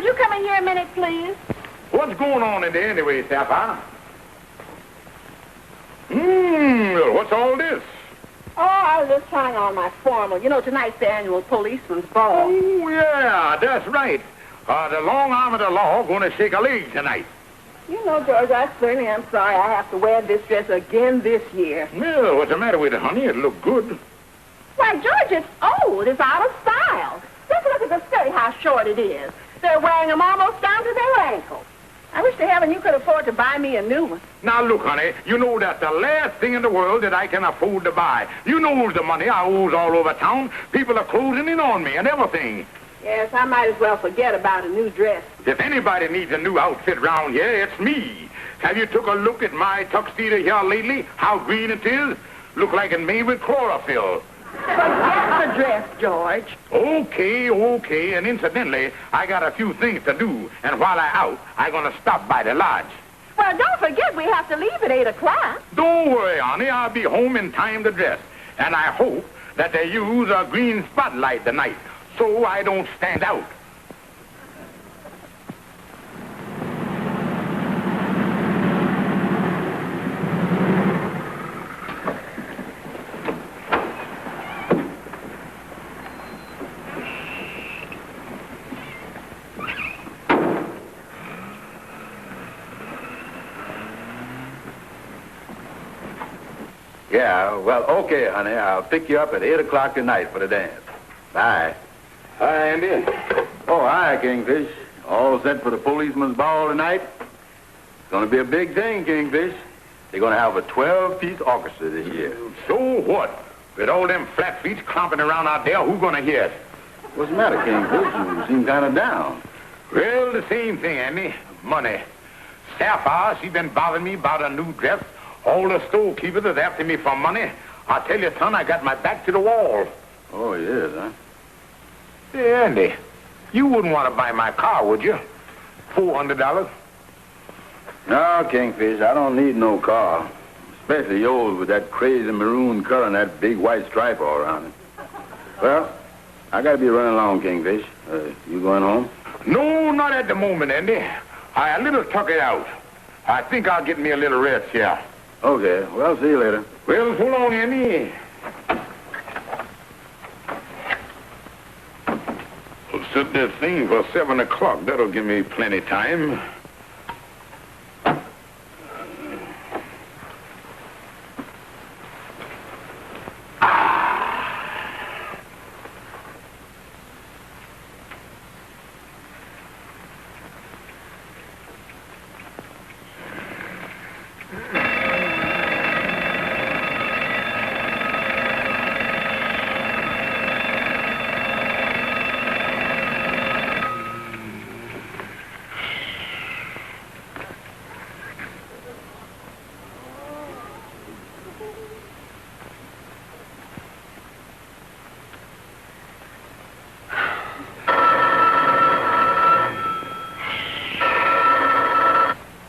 would you come in here a minute, please? What's going on in there anyway, Sapphire? What's all this? Oh, I was just trying on my formal. You know, tonight's the annual policeman's ball. Oh, yeah, that's right. The long arm of the law going to shake a leg tonight. You know, George, I certainly am sorry I have to wear this dress again this year. Well, what's the matter with it, honey? It look good. Why, George, it's old. It's out of style. Just look at the skirt, how short it is. They're wearing them almost down to their ankles. I wish to heaven you could afford to buy me a new one. Now, look, honey, you know that's the last thing in the world that I can afford to buy. You know the money I owes all over town. People are closing in on me and everything. Yes, I might as well forget about a new dress. If anybody needs a new outfit round here, it's me. Have you took a look at my tuxedo here lately? How green it is? Look like it made with chlorophyll. Forget the dress, George. Okay. And incidentally, I got a few things to do. And while I'm out, I'm going to stop by the lodge. Well, don't forget we have to leave at 8 o'clock. Don't worry, honey. I'll be home in time to dress. And I hope that they use a green spotlight tonight so I don't stand out. Yeah, well, okay, honey. I'll pick you up at 8 o'clock tonight for the dance. Bye. Hi, Andy. Oh, hi, Kingfish. All set for the policeman's ball tonight? It's going to be a big thing, Kingfish. They're going to have a 12-piece orchestra this year. So what? With all them flat feet clomping around out there, who's going to hear it? What's the matter, Kingfish? You seem kind of down. Well, the same thing, Andy. Money. Sapphire, she been bothering me about a new dress. All the storekeepers is after me for money. I tell you, son, I got my back to the wall. Oh, yes, huh? Hey, Andy, you wouldn't want to buy my car, would you? $400? No, Kingfish, I don't need no car. Especially yours with that crazy maroon color and that big white stripe all around it. Well, I got to be running along, Kingfish. You going home? No, not at the moment, Andy. I a little tuck it out. I think I'll get me a little rest here. Okay, well, see you later. Well, so long, Andy. We'll set this thing for 7 o'clock. That'll give me plenty time.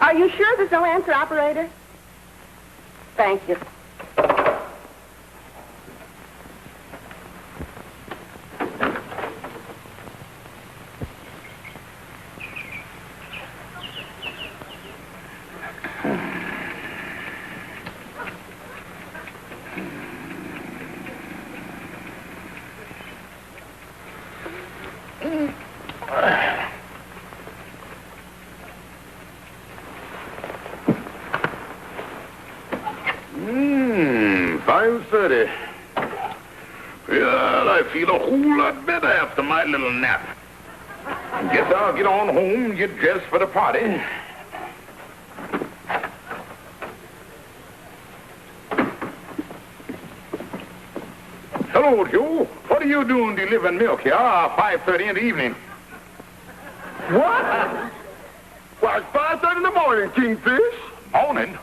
Are you sure there's no answer, operator? Thank you. $5:30. Well, I feel a whole lot better after my little nap. Guess I'll get on home and get dressed for the party. Hello, Joe. What are you doing delivering milk here? 5:30 in the evening. What? Why, it's 5:30 in the morning, Kingfish. Morning?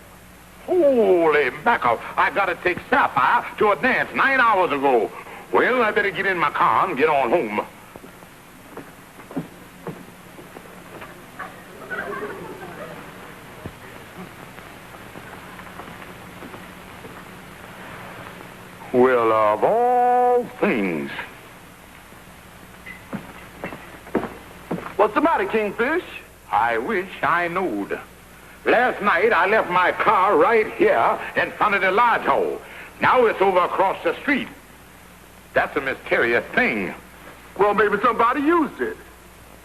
Holy mackerel. I got to take Sapphire to a dance 9 hours ago. Well, I better get in my car and get on home. Well, of all things. What's the matter, Kingfish? I wish I knowed. Last night, I left my car right here in front of the lodge hole. Now it's over across the street. That's a mysterious thing. Well, maybe somebody used it.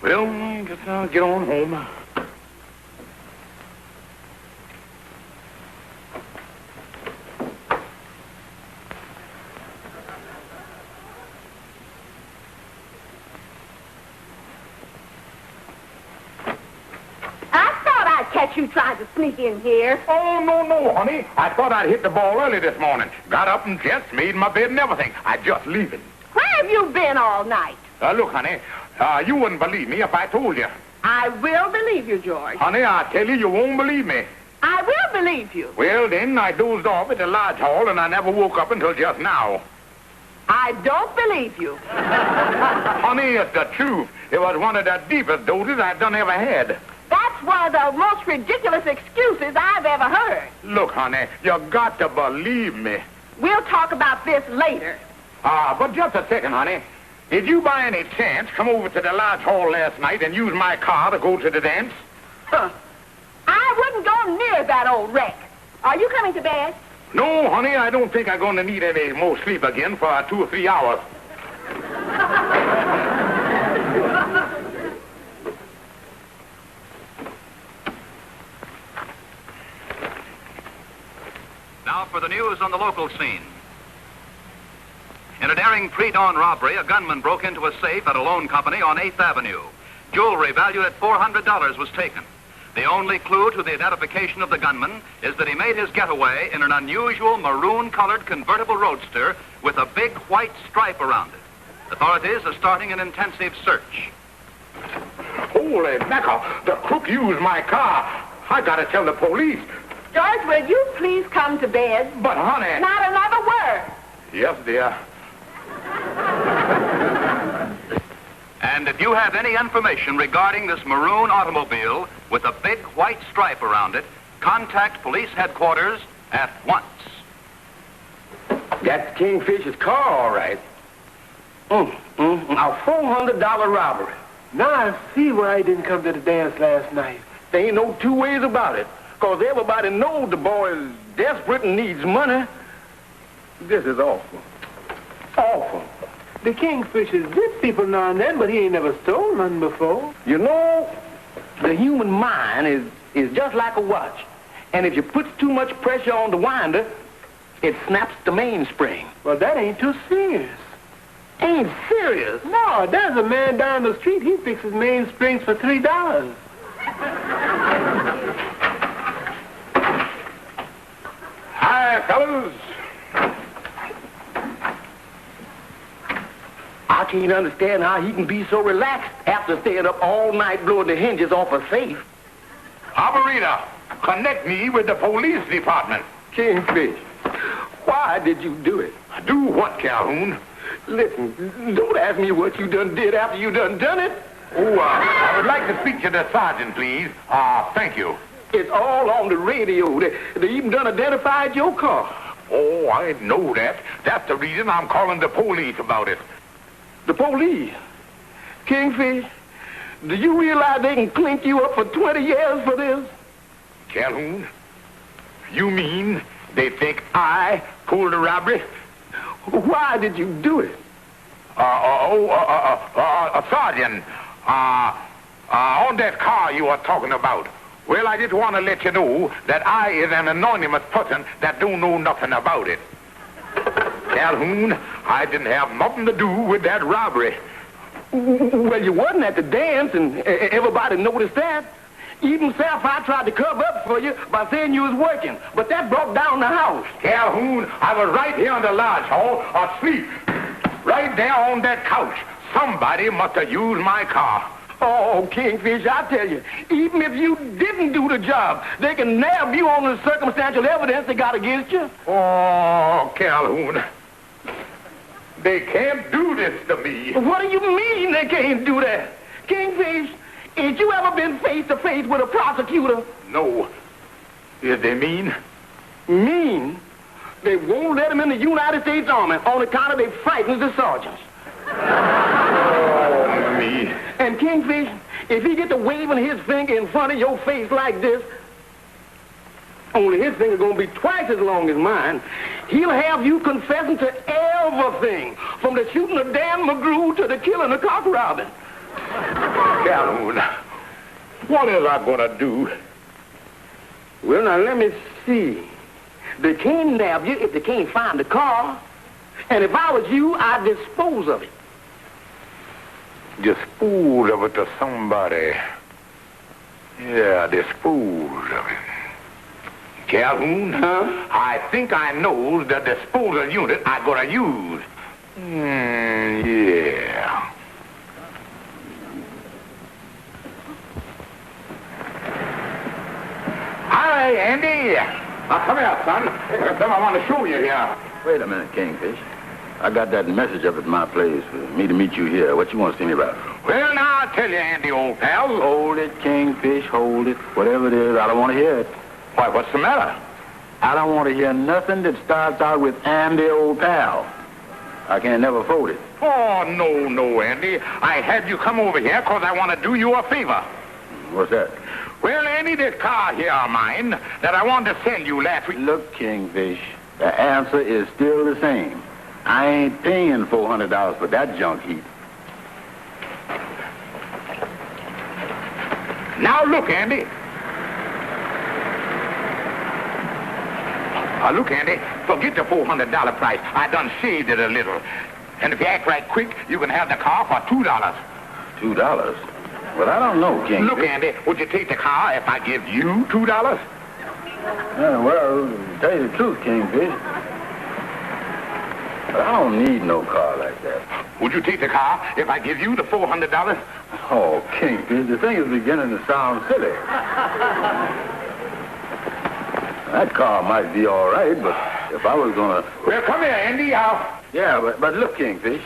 Well, guess I'll get on home. Catch you trying to sneak in here. Oh, no, honey. I thought I'd hit the ball early this morning. Got up and dressed, made my bed and everything. I just leaving. Where have you been all night? Look, honey, you wouldn't believe me if I told you. I will believe you, George. Honey, I tell you, you won't believe me. I will believe you. Well, then, I dozed off at the lodge hall, and I never woke up until just now. I don't believe you. Honey, it's the truth. It was one of the deepest dozes I've done ever had. That's one of the most ridiculous excuses I've ever heard. Look, honey, you got to believe me. We'll talk about this later. But just a second, honey. Did you by any chance come over to the lodge hall last night and use my car to go to the dance? Huh. I wouldn't go near that old wreck. Are you coming to bed? No, honey, I don't think I'm going to need any more sleep again for 2 or 3 hours. Now for the news on the local scene. In a daring pre-dawn robbery, a gunman broke into a safe at a loan company on 8th Avenue. Jewelry valued at $400 was taken. The only clue to the identification of the gunman is that he made his getaway in an unusual maroon-colored convertible roadster with a big white stripe around it. Authorities are starting an intensive search. Holy mackerel, the crook used my car. I gotta tell the police. George, will you please come to bed? But, honey... Not another word. Yes, dear. And if you have any information regarding this maroon automobile with a big white stripe around it, contact police headquarters at once. That's Kingfish's car, all right. A $400 robbery. Now I see why he didn't come to the dance last night. There ain't no two ways about it. Because everybody knows the boy is desperate and needs money. This is awful. Awful. The Kingfish has bit people now and then, but he ain't never stole nothing before. You know, the human mind is just like a watch. And if you put too much pressure on the winder, it snaps the mainspring. Well, that ain't too serious. Ain't serious? No, there's a man down the street. He fixes mainsprings for $3. Hi, fellas. I can't understand how he can be so relaxed after staying up all night blowing the hinges off a safe. Operator, connect me with the police department. Kingfish, why did you do it? Do what, Calhoun? Listen, don't ask me what you done did after you done it. Oh, I would like to speak to the sergeant, please. Thank you. It's all on the radio. They even done identified your car. Oh, I know that. That's the reason I'm calling the police about it. The police? Kingfish, do you realize they can clink you up for 20 years for this? Calhoun, you mean they think I pulled the robbery? Why did you do it? Sergeant, on that car you are talking about. Well, I just want to let you know that I is an anonymous person that don't know nothing about it. Calhoun, I didn't have nothing to do with that robbery. Well, you wasn't at the dance, and everybody noticed that. Even Sapphire tried to cover up for you by saying you was working, but that brought down the house. Calhoun, I was right here in the lodge hall, asleep. Right there on that couch. Somebody must have used my car. Oh, Kingfish, I tell you, even if you didn't do the job, they can nab you on the circumstantial evidence they got against you. Oh, Calhoun. They can't do this to me. What do you mean they can't do that? Kingfish, ain't you ever been face-to-face with a prosecutor? No. Is they mean? Mean? They won't let them in the United States Army on account of they frightens the sergeants. Oh, me. And Kingfish, if he get to waving his finger in front of your face like this, only his finger gonna be twice as long as mine, he'll have you confessing to everything, from the shooting of Dan McGrew to the killing of Cock Robin. Calhoun, what is I gonna do? Well, now, let me see. They can't nab you if they can't find the car. And if I was you, I'd dispose of it. Dispose of it to somebody. Yeah, dispose of it. Calhoun, I think I know the disposal unit I'm gonna use. Yeah. Hi, Andy. Now, come here, son. There's something I want to show you here. Wait a minute, Kingfish. I got that message up at my place for me to meet you here. What you want to see me about? Well, now, I'll tell you, Andy, old pal. Hold it, Kingfish, hold it. Whatever it is, I don't want to hear it. Why, what's the matter? I don't want to hear nothing that starts out with Andy, old pal. I can't never afford it. Oh, no, Andy. I had you come over here because I want to do you a favor. What's that? Well, Andy, this car here of mine that I wanted to send you last week. Look, Kingfish, the answer is still the same. I ain't paying $400 for that junk heap. Now, look, Andy. Look, Andy, forget the $400 price. I done shaved it a little. And if you act right quick, you can have the car for $2. $2? Well, I don't know, King. Look, Andy, would you take the car if I give you $2? Well, to tell you the truth, Kingfish, but I don't need no car like that. Would you take the car if I give you the $400? Oh, Kingfish, the thing is beginning to sound silly. That car might be all right, but if I was gonna... Well, come here, Andy. Yeah, but look, Kingfish,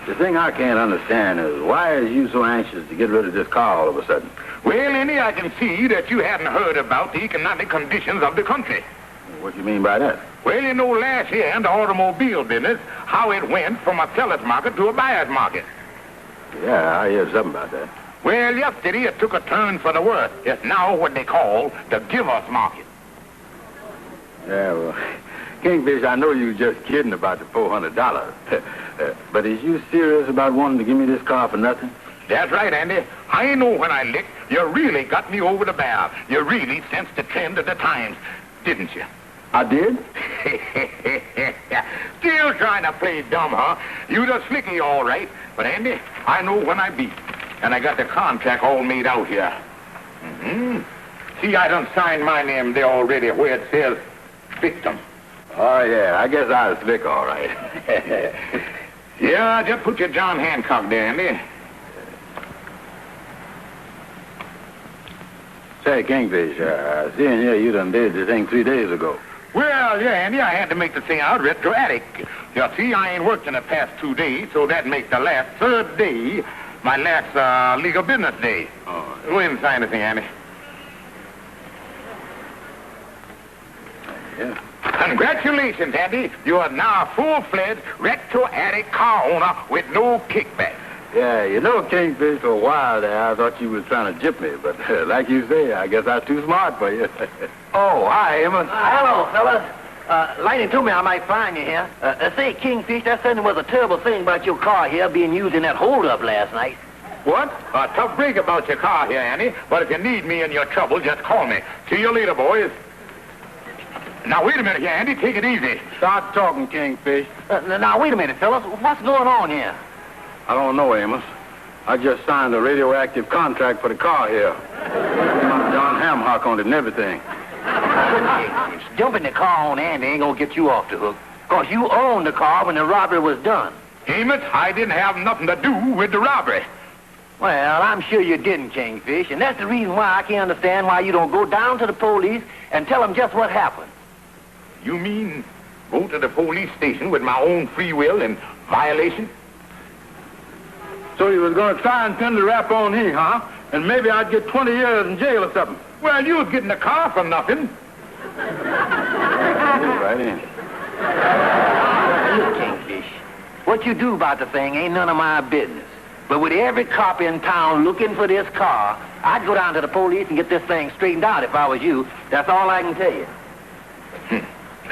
the thing I can't understand is why is you so anxious to get rid of this car all of a sudden? Well, Andy, I can see that you hadn't heard about the economic conditions of the country. What do you mean by that? Well, you know, last year in the automobile business, how it went from a seller's market to a buyer's market. Yeah, I heard something about that. Well, yesterday it took a turn for the worse. It's now what they call the giver's market. Yeah, well, Kingfish, I know you were just kidding about the $400. But is you serious about wanting to give me this car for nothing? That's right, Andy. I know when I licked, you really got me over the barrel. You really sensed the trend of the times, didn't you? I did? Still trying to play dumb, huh? You the slicky, all right. But, Andy, I know when I beat. And I got the contract all made out here. Mm-hmm. See, I done signed my name there already where it says victim. Oh, yeah, I guess I was slick, all right. Yeah, just put your John Hancock there, Andy. Say, Kingfish, seeing you done did the thing 3 days ago. Well, yeah, Andy, I had to make the thing out retroactive. You see, I ain't worked in the past 2 days, so that makes the last third day my last legal business day. Oh. Go ahead and sign the thing, Andy. Yeah. Congratulations, Andy. You are now a full-fledged retroactive car owner with no kickback. Yeah, you know, Kingfish, for a while there, I thought you was trying to jip me, but like you say, I guess I was too smart for you. Oh, hi, Amos. Hello, fellas. Lightning told me I might find you here. Say, Kingfish, that certainly was a terrible thing about your car here being used in that holdup last night. What? A tough break about your car here, Andy. But if you need me in your trouble, just call me. See you later, boys. Now, wait a minute here, Andy. Take it easy. Start talking, Kingfish. Now, wait a minute, fellas. What's going on here? I don't know, Amos. I just signed a radioactive contract for the car here. John Hamhock on it and everything. Jumping the car on Andy ain't gonna get you off the hook. Because you owned the car when the robbery was done. Amos, I didn't have nothing to do with the robbery. Well, I'm sure you didn't, Kingfish. And that's the reason why I can't understand why you don't go down to the police and tell them just what happened. You mean go to the police station with my own free will in violation? So you was going to try and pin the rap on me, huh? And maybe I'd get 20 years in jail or something. Well, you was getting the car for nothing. Right in. Look, Kingfish, what you do about the thing ain't none of my business. But with every cop in town looking for this car, I'd go down to the police and get this thing straightened out if I was you. That's all I can tell you.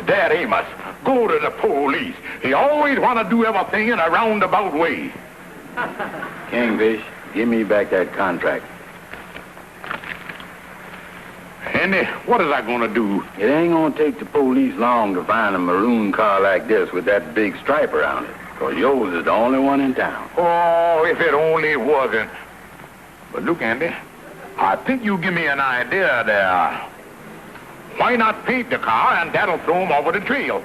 Dad Amos, go to the police. He always want to do everything in a roundabout way. Kingfish, give me back that contract. Andy, what is I going to do? It ain't gonna take the police long to find a maroon car like this with that big stripe around it. Because yours is the only one in town. Oh, if it only wasn't. But look, Andy, I think you give me an idea there. Why not paint the car and that'll throw him over the trail?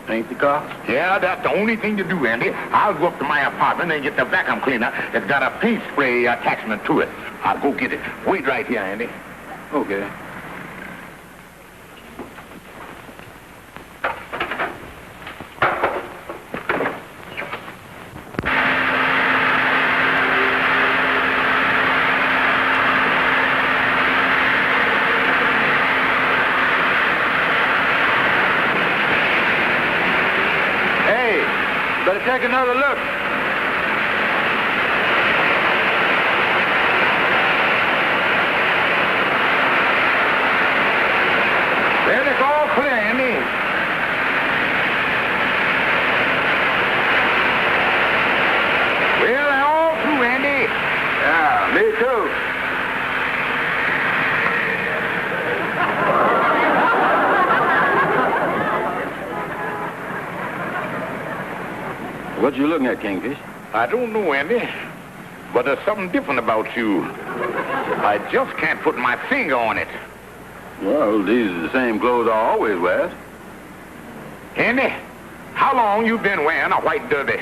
Paint the car? Yeah, that's the only thing to do, Andy. I'll go up to my apartment and get the vacuum cleaner. It's got a paint spray attachment to it. I'll go get it. Wait right here, Andy. Okay. Better take another look. Well, it's all clear, Andy. Well, they're all through, Andy. Yeah, me too. What you looking at, Kingfish? I don't know, Andy, but there's something different about you. I just can't put my finger on it. Well, these are the same clothes I always wear. Andy, how long you been wearing a white derby?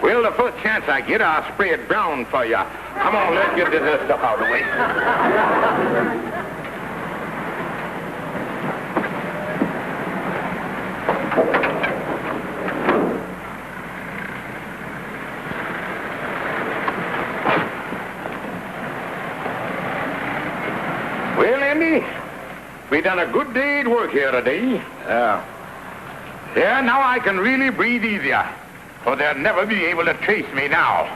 Well, the first chance I get, I'll spray it brown for you. Come on, let's get this stuff out of the way. Well, Andy, we done a good day's work here today. Yeah. Yeah, now I can really breathe easier, for they'll never be able to trace me now.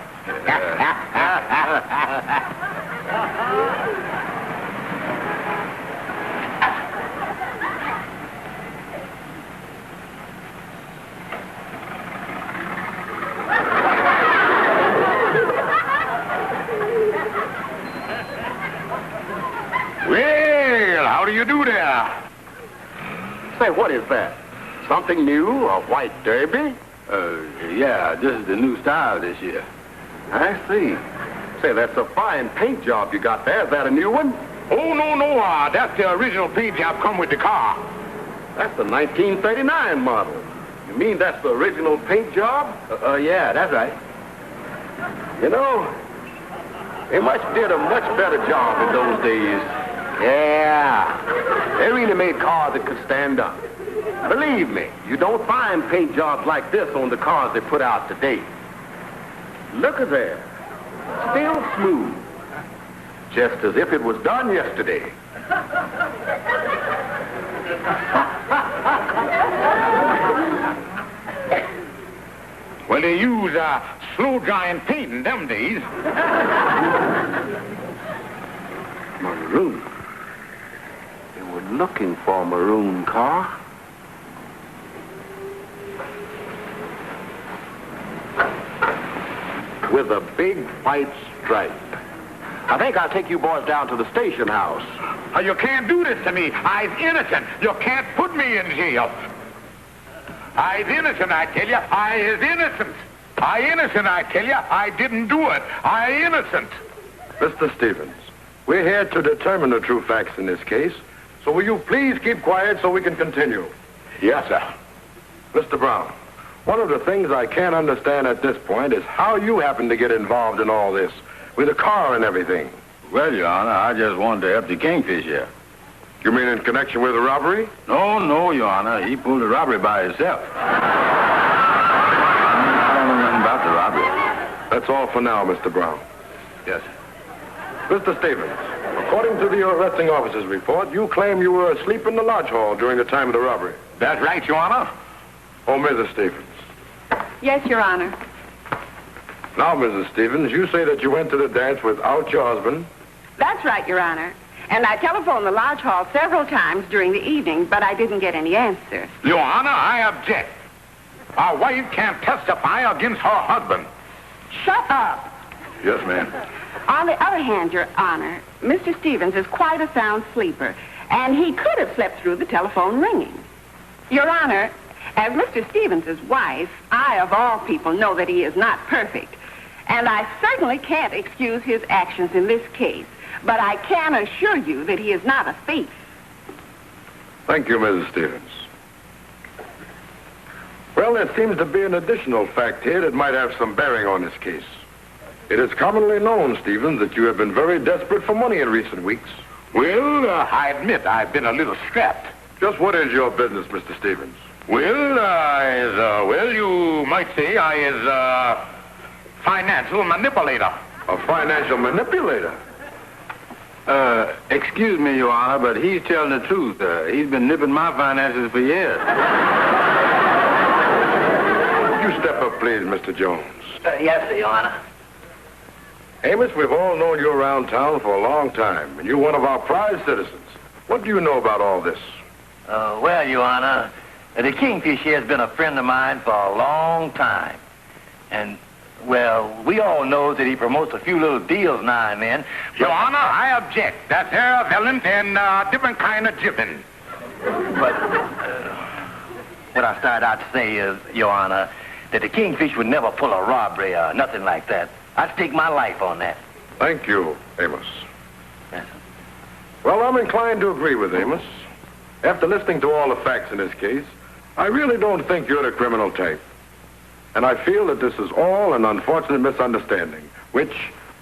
Well, how do you do there? Say, what is that? Something new? A white derby? Yeah, this is the new style this year. I see. Say, that's a fine paint job you got there. Is that a new one? Oh, no. That's the original paint job come with the car. That's the 1939 model. You mean that's the original paint job? Yeah, that's right. You know, they did a much better job in those days. Yeah. They really made cars that could stand up. Believe me, you don't find paint jobs like this on the cars they put out today. Look at there. Still smooth. Just as if it was done yesterday. Well, they use slow-drying paint in them days. Maroon. They were looking for a maroon car. With a big white stripe. I think I'll take you boys down to the station house. You can't do this to me. I'm innocent. You can't put me in jail. I'm innocent, I tell you. I is innocent. I innocent, I tell you. I didn't do it. I innocent. Mr. Stevens, we're here to determine the true facts in this case. So will you please keep quiet so we can continue? Yes, sir. Mr. Brown, one of the things I can't understand at this point is how you happen to get involved in all this, with the car and everything. Well, Your Honor, I just wanted to help the Kingfish here. You mean in connection with the robbery? No, Your Honor. He pulled the robbery by himself. I don't know nothing about the robbery. That's all for now, Mr. Brown. Yes, sir. Mr. Stevens, According to the arresting officer's report, you claim you were asleep in the lodge hall during the time of the robbery. That's right, Your Honor. Oh, Mrs. Stevens. Yes, Your Honor. Now, Mrs. Stevens, you say that you went to the dance without your husband? That's right, Your Honor. And I telephoned the lodge hall several times during the evening, but I didn't get any answer. Your Honor, I object. Our wife can't testify against her husband. Shut up. Yes, ma'am. On the other hand, Your Honor, Mr. Stevens is quite a sound sleeper, and he could have slept through the telephone ringing. Your Honor, as Mr. Stevens' wife, I, of all people, know that he is not perfect, and I certainly can't excuse his actions in this case, but I can assure you that he is not a thief. Thank you, Mrs. Stevens. Well, there seems to be an additional fact here that might have some bearing on this case. It is commonly known, Stevens, that you have been very desperate for money in recent weeks. Well, I admit I've been a little strapped. Just what is your business, Mr. Stevens? Well, you might say I is a financial manipulator. A financial manipulator? Excuse me, Your Honor, but he's telling the truth. He's been nipping my finances for years. You step up, please, Mr. Jones. Yes, sir, Your Honor. Amos, we've all known you around town for a long time, and you're one of our prized citizens. What do you know about all this? Well, Your Honor, the Kingfish here has been a friend of mine for a long time. And, well, we all know that he promotes a few little deals now and then. Your Honor, I object. That's irrelevant and different kind of jibbing. But what I started out to say is, Your Honor, that the Kingfish would never pull a robbery or nothing like that. I'd stake my life on that. Thank you, Amos. Yes, sir. Well, I'm inclined to agree with Amos. After listening to all the facts in this case, I really don't think you're the criminal type. And I feel that this is all an unfortunate misunderstanding, which...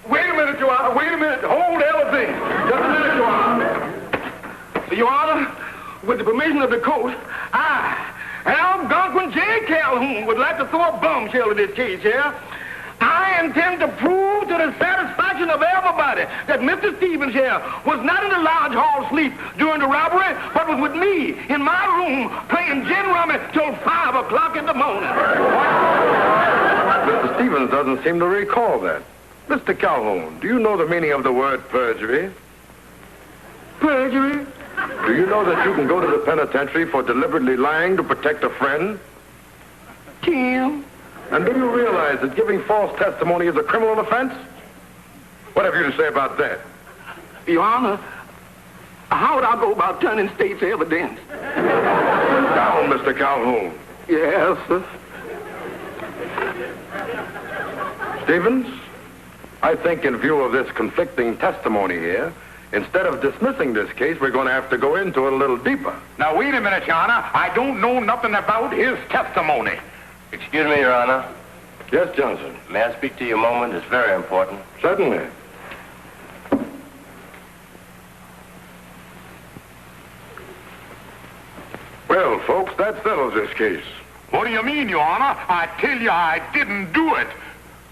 Wait a minute, Your Honor. Wait a minute. Hold everything. Just a minute, Your Honor. Your Honor, with the permission of the court, I, Algonquin J. Calhoun, would like to throw a bombshell in this case here. I intend to prove to the satisfaction of everybody that Mr. Stevens here was not in the lodge hall asleep during the robbery, but was with me in my room playing gin rummy till 5 o'clock in the morning. Mr. Stevens doesn't seem to recall that. Mr. Calhoun, do you know the meaning of the word perjury? Perjury? Do you know that you can go to the penitentiary for deliberately lying to protect a friend? Tim? And do you realize that giving false testimony is a criminal offense? What have you to say about that? Your Honor, how would I go about turning state's evidence? Down, Mr. Calhoun. Yes, sir. Stevens, I think in view of this conflicting testimony here, instead of dismissing this case, we're going to have to go into it a little deeper. Now, wait a minute, Your Honor. I don't know nothing about his testimony. Excuse me, Your Honor. Yes, Johnson. May I speak to you a moment? It's very important. Certainly. Well, folks, that settles this case. What do you mean, Your Honor? I tell you I didn't do it.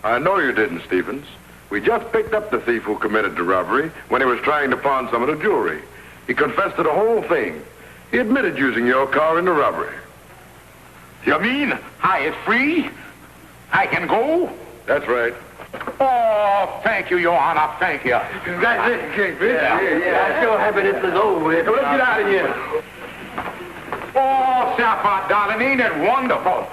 I know you didn't, Stevens. We just picked up the thief who committed the robbery when he was trying to pawn some of the jewelry. He confessed to the whole thing. He admitted using your car in the robbery. You mean I is free? I can go? That's right. Oh, thank you, Your Honor. Thank you. Congratulations, Kingfish. Yeah, I'm sure happy this is over with. So let's get out of here. Oh, Sapphire, darling, ain't it wonderful?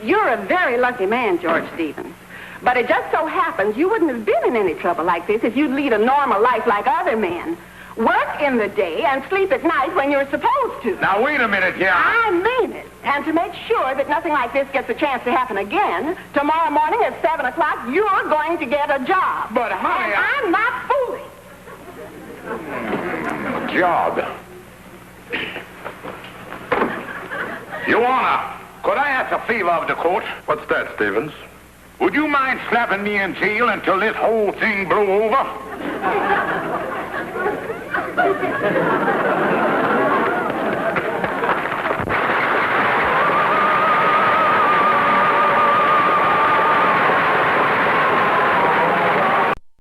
You're a very lucky man, George Stevens. But it just so happens you wouldn't have been in any trouble like this if you'd lead a normal life like other men. Work in the day and sleep at night when you're supposed to. Now, wait a minute here. I mean it. And to make sure that nothing like this gets a chance to happen again, tomorrow morning at 7 o'clock, you're going to get a job. But, honey, and I'm not fooling. Job. Your Honor, could I ask a favor of the court? What's that, Stevens? Would you mind slapping me in jail until this whole thing blow over?